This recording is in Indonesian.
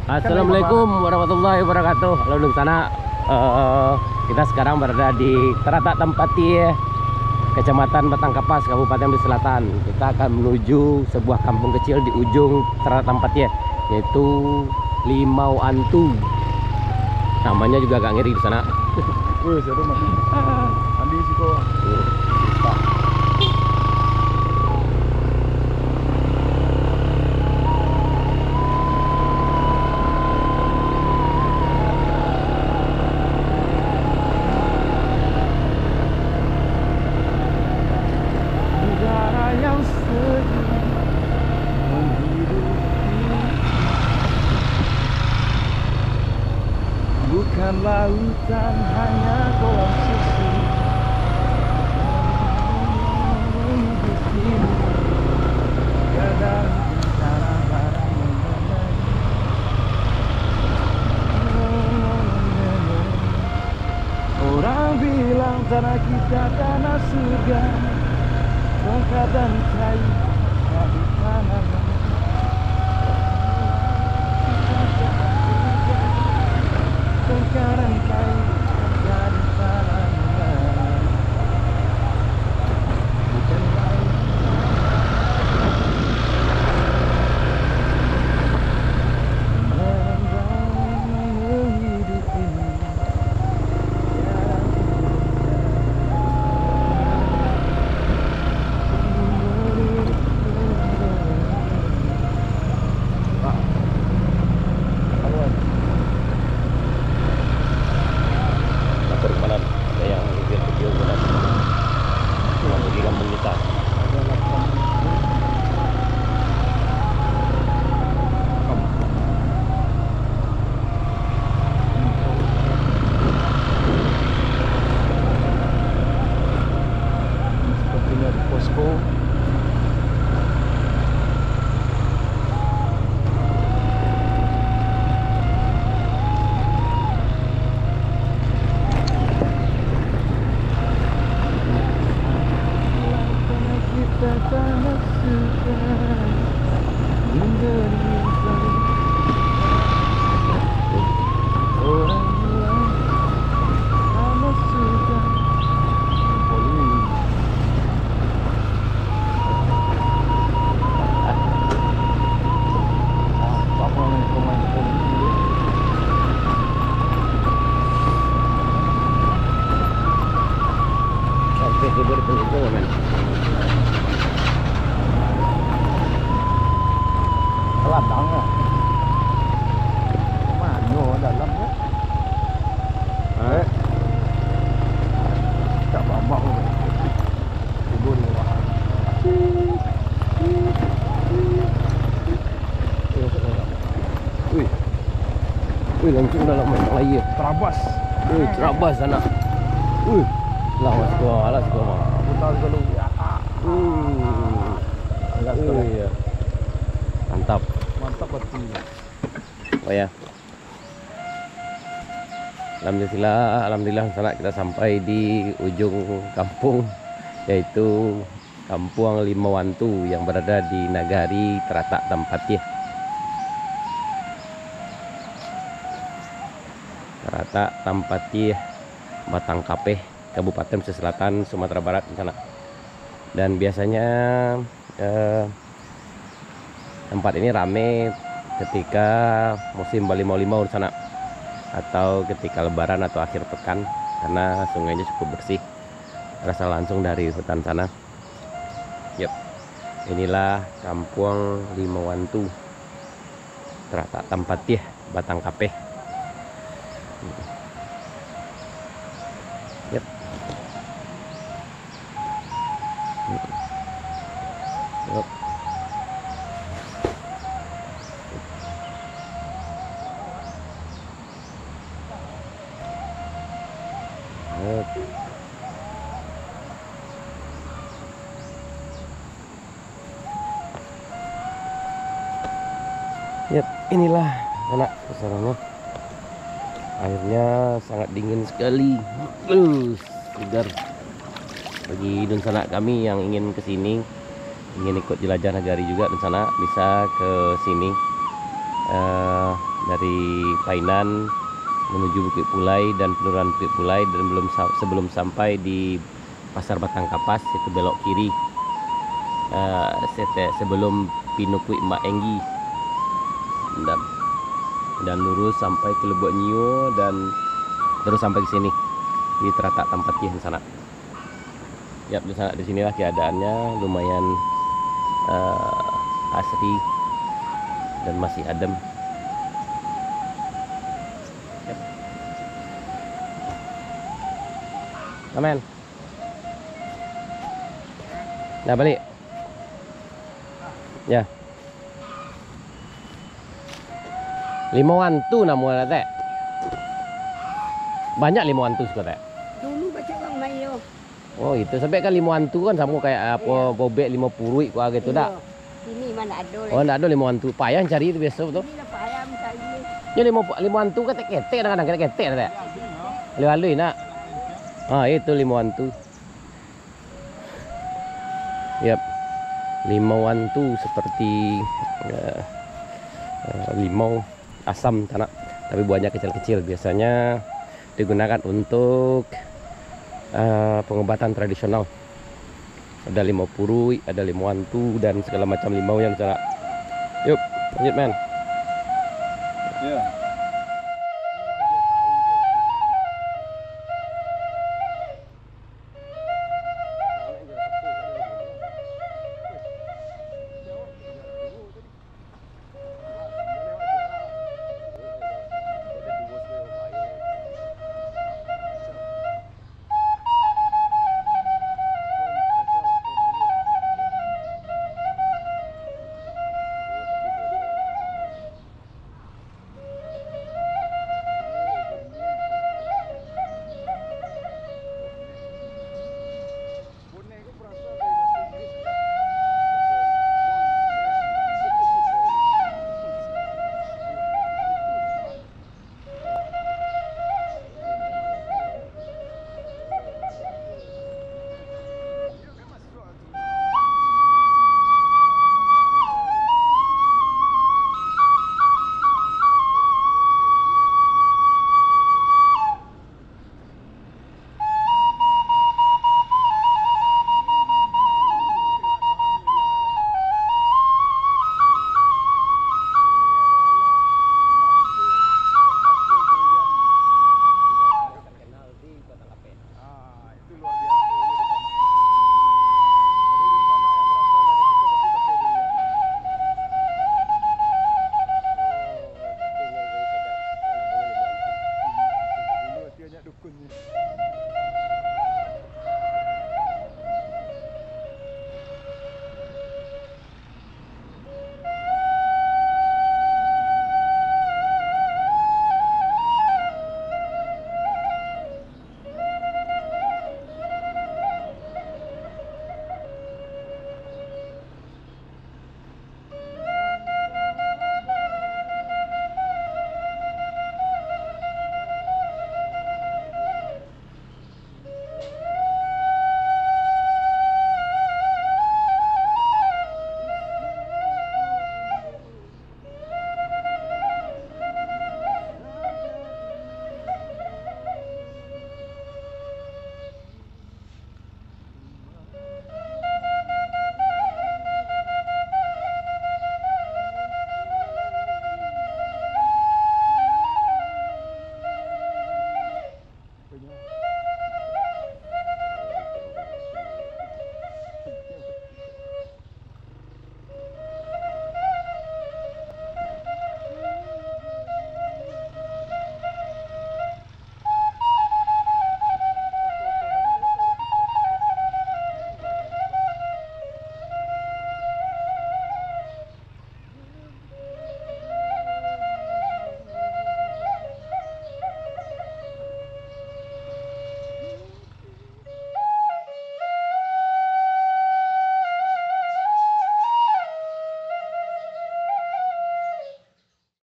Assalamualaikum warahmatullahi wabarakatuh. Halo di sana. Kita sekarang berada di Teratak Tampati, Kecamatan Batangkapas, Kabupaten Brebes Selatan. Kita akan menuju sebuah kampung kecil di ujung Teratak Tampati, yaitu Limau Antu. Namanya juga agak ngeri di sana. Andi siko. Bukan lautan, hanya kolam susu. Di sini kadang cara barang mengenai. Orang bilang tanah kita tanah surga, bongkar dan kayu dari tanah. Sekarang kayu dari tanaman, bukan lain. Merendam hidup ini. Ladangnya mana dalamnya? Tak bambak loh. Kubur ni lah. Wih, langsung dalam air. Terabas. Terabas sana. Lawas gua, alas gua. Putar dulu. Iya. Mantap. Mantap betul. Oh ya. Alhamdulillah sana kita sampai di ujung kampung, yaitu Kampung Limau Antu yang berada di Nagari Teratak Tampati. Teratak Tampati, Batangkapas, Kabupaten Brebes Selatan, Sumatera Barat di sana. Dan biasanya tempat ini rame ketika musim Balimau-limau di sana, atau ketika lebaran atau akhir pekan, karena sungainya cukup bersih, berasal langsung dari hutan sana. Yep. Inilah Kampung Limau Antu, Teratak Tampati, Batangkapas. Yep. Yep. Yap, inilah anak sarangnya. Airnya sangat dingin sekali, segar. Bagi dun sanak kami yang ingin ke sini, ingin ikut jelajah nagari juga dun sana, bisa ke sini dari Painan menuju Bukit Pulai dan penurunan Bukit Pulai, dan sebelum sampai di Pasar Batang Kapas itu belok kiri sebelum Pinukui Mak Enggi, dan lurus sampai ke Lubuk Nio dan terus sampai ke sini di Teratak Tampati di sana. Ya, di sinilah keadaannya lumayan asri dan masih adem. Yap. Amen. Nah, balik. Ya. Limauan tu namanya teh. Banyak limauan tu suka teh. Dulu baca orang mayo. Oh, itu sampai kan limauan tu kan sama kayak apa bobek 50 kok gitu dah. Ini mana ada. Oh, enggak ada limauan tu. Payah cari itu biasa betul. Ini lah payah cari. Ya limauan tu kan ketek kadang-kadang ketek teh. Lalu nak. Ah, itu limauan tu. Yap. Limauan tu seperti limau asam tanah, tapi buahnya kecil-kecil. Biasanya digunakan untuk pengobatan tradisional. Ada limau purui, ada limauan tu dan segala macam limau yang cara. Yuk, lanjut men. Ya.